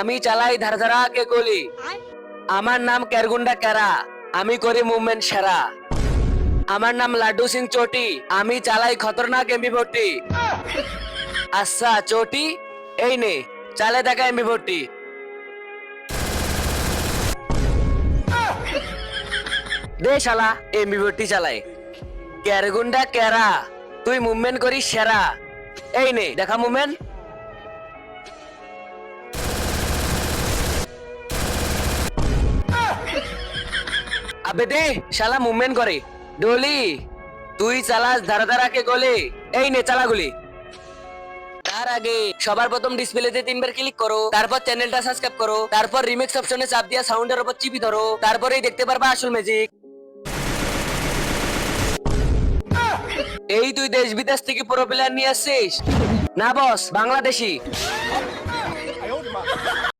আমি চালাই ধারধারা কে গলি। আমার নাম কেরগুন্ডা কেরা, আমি করি মুভমেন্ট সেরা। আমার নাম লাড্ডু সিং চোটি, আমি চালাই খতরনাক এমবি40। আচ্ছা চোটি, এই নে চালে দেখা এমবি40। দে শালা এমবি40 চালায়। কেরগুন্ডা কেরা, তুই মুভমেন্ট করিস সেরা। এই নে দেখা মুভমেন্ট। আবে দে শালা মুভমেন্ট করে। ডলি, তুই চালাস ধারা ধারা কে গলে। এই নে চালা গুলি। তার আগে সবার প্রথম ডিসপ্লেতে 3 বার ক্লিক করো, তারপর চ্যানেলটা সাবস্ক্রাইব করো, তারপর রিমিক্স অপশনে চাপ দিয়া সাউন্ডের উপর চিপি ধরো, তারপরেই দেখতে পারবা আসল ম্যাজিক। এই তুই দেশ বিদেশ থেকে প্রো প্লেয়ার নিয়ে আসছিস? না বস, বাংলাদেশি।